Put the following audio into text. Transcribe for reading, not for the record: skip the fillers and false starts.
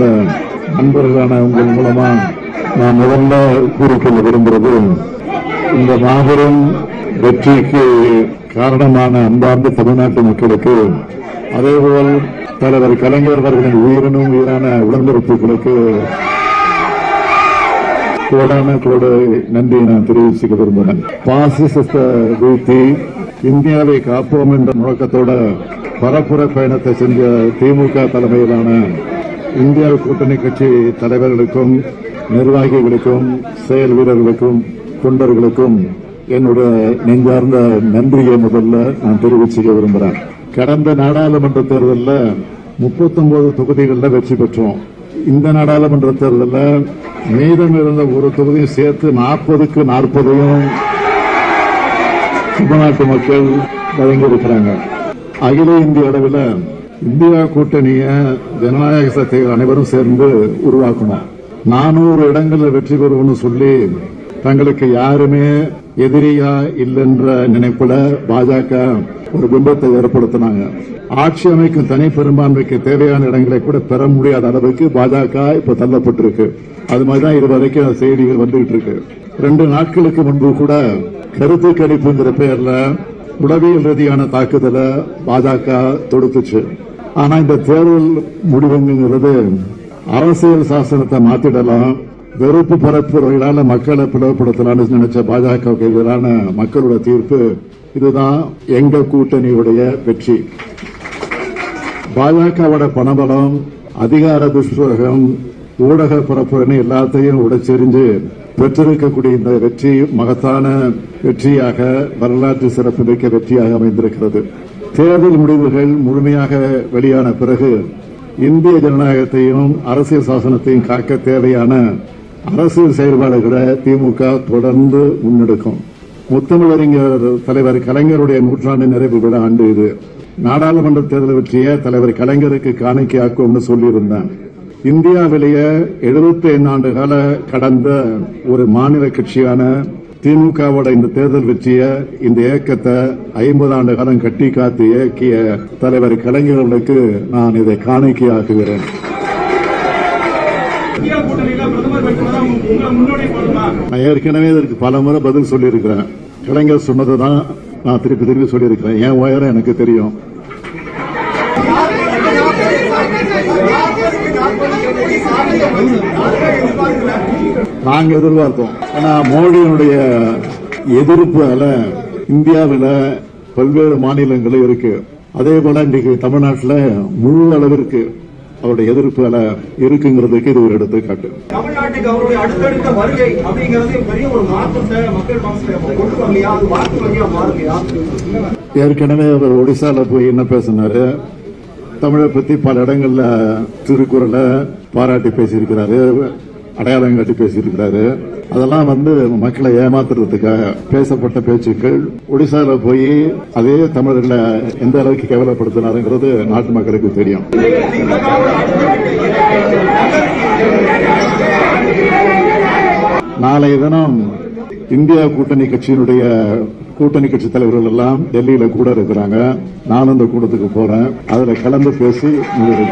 நல்ல நண்பர்களான உங்கள் மூலமா நான் முதல்ல கூறிக்கொள்ள விரும்புகிறது, இந்த மாபெரும் வெற்றிக்கு காரணமான அன்பார்ந்த தமிழ்நாட்டு மக்களுக்கு, அதேபோல் தலைவர் கலைஞர் அவர்களின் உயிரினும் உயிரான உடன்பிறப்புகளுக்கு கோடான கோடு நன்றியை நான் தெரிவிச்சுக்க விரும்புகிறேன். பாசிசத்தை வீழ்த்தி இந்தியாவை காப்போம் என்ற முழக்கத்தோட பரப்புரை பயணத்தை செஞ்ச திமுக தலைமையிலான இந்தியா கூட்டணி கட்சி தலைவர்களுக்கும் நிர்வாகிகளுக்கும் செயல் வீரர்களுக்கும் தொண்டர்களுக்கும் என்னுடைய நெஞ்சார்ந்த நன்றியை முதல்ல நான் தெரிவிச்சுக்க விரும்புகிறேன். கடந்த நாடாளுமன்ற தேர்தலில் 39 தொகுதிகளில் வெற்றி பெற்றோம். இந்த நாடாளுமன்ற தேர்தலில் மீதம் இருந்த ஒரு தொகுதியும் சேர்த்து 40க்கு 40 தமிழ்நாட்டு மக்கள் வழங்கியிருக்கிறாங்க. அகில இந்திய அளவில் இந்தியா கூட்டணிய ஜனநாயக சக்தி அனைவரும் சேர்ந்து உருவாக்கணும். 400 இடங்களில் வெற்றி பெறுவோம்னு சொல்லி தங்களுக்கு யாருமே எதிரியா இல்லைன்ற நினைப்புல பாஜக ஒரு பிம்பத்தை ஏற்படுத்தினாங்க. ஆட்சி அமைக்கும் தனி பெரும்பான்மைக்கு தேவையான இடங்களை கூட பெற முடியாத அளவுக்கு பாஜக இப்ப தள்ளப்பட்டிருக்கு. அது மாதிரிதான் இதுவரைக்கும் செய்திகள் வந்துகிட்டு இருக்கு. 2 நாட்களுக்கு முன்பு கூட கருத்து கணிப்புங்கிற பெயர்ல உளவியல் ரீதியான தாக்குதலை பாஜக தொடுத்துச்சு. ஆனா இந்த தேர்தல் முடிவுங்கிறது அரசியல் சாசனத்தை மாத்திடலாம், வெறுப்பு பரப்புரைகளால மக்களை பிளவுபடுத்தலாம்னு நினைச்ச பாஜகவுக்கு எதிரான மக்களோட தீர்ப்பு இதுதான் எங்க கூட்டணியுடைய வெற்றி. பாஜகவோட பணபலம், அதிகார துஷ்பிரயோகம், ஊடக பரப்புரை எல்லாத்தையும் உடைச்செறிஞ்சு பெற்றிருக்கக்கூடிய இந்த வெற்றி மகத்தான வெற்றியாக, வரலாற்று சிறப்புமிக்க வெற்றியாக அமைந்திருக்கிறது. தேர்தல் முடிவுகள் முழுமையாக வெளியான பிறகு இந்திய ஜனநாயகத்தையும் அரசியல் சாசனத்தையும் காக்க தேவையான அரசியல் செயல்பாடுகளை திமுக தொடர்ந்து முன்னெடுக்கும். முத்தமிழறிஞர் தலைவர் கலைஞருடைய 100ஆண்டு நிறைவு விழா ஆண்டு இது. நாடாளுமன்ற தேர்தல் வெற்றிய தலைவர் கலைஞருக்கு காணிக்கையாக்கும்னு சொல்லியிருந்தார். இந்தியாவிலேயே 75 ஆண்டு கால கடந்த ஒரு மாநில கட்சியான திமுகவோட இந்த தேர்தல் வெற்றிய, இந்த இயக்கத்தை 50 ஆண்டு காலம் கட்டி காத்து இயக்கிய தலைவர் கலைஞர்களுக்கு நான் இதை காணிக்கையாக்குகிறேன். நான் ஏற்கனவே இதற்கு பல முறை பதில் சொல்லியிருக்கிறேன். கலைஞர் சொன்னதுதான் நான் திருப்பி சொல்லியிருக்கிறேன். என் உயரம் எனக்கு தெரியும். நாங்க எதிர்பார்த்தோம். ஆனா மோடியினுடைய எதிர்ப்பால இந்தியாவில் பல்வேறு மாநிலங்களும் இருக்கு. அதே போல இன்றைக்கு தமிழ்நாட்டில் முழு அளவிற்கு அவருடைய எதிர்ப்புல இருக்குங்கிறதுக்கு இது ஒரு எடுத்துக்காட்டு. தமிழ்நாட்டுக்கு அவருடைய அடுத்தடுத்த வருகை அப்படிங்கிறது பெரிய ஒரு மாற்றத்தை மக்கள் கொண்டு வரலையா? அது வாக்கு வழியா மாறலையா? ஏற்கனவே அவர் ஒடிசால போய் என்ன பேசினாரு, தமிழை பத்தி பல இடங்கள்ல திருக்குறளை பாராட்டி பேசியிருக்கிறாரு, அடையாளம் காட்டி பேசியிருக்கிறாரு. அதெல்லாம் மக்களை ஏமாத்துறதுக்காக பேசப்பட்ட பேச்சுக்கள். ஒடிசால போய் அதே தமிழர்களை எந்த அளவுக்கு கேவலப்படுத்தினாருங்கிறது நாட்டு மக்களுக்கு தெரியும். நாளைய தினம் இந்தியா கூட்டணி கட்சியினுடைய கூட்டணி கட்சி தலைவர்கள் எல்லாம் டெல்லியில கூட இருக்கிறாங்க. நானும் இந்த கூட்டத்துக்கு போறேன். அதுல கலந்து பேசி முடிவு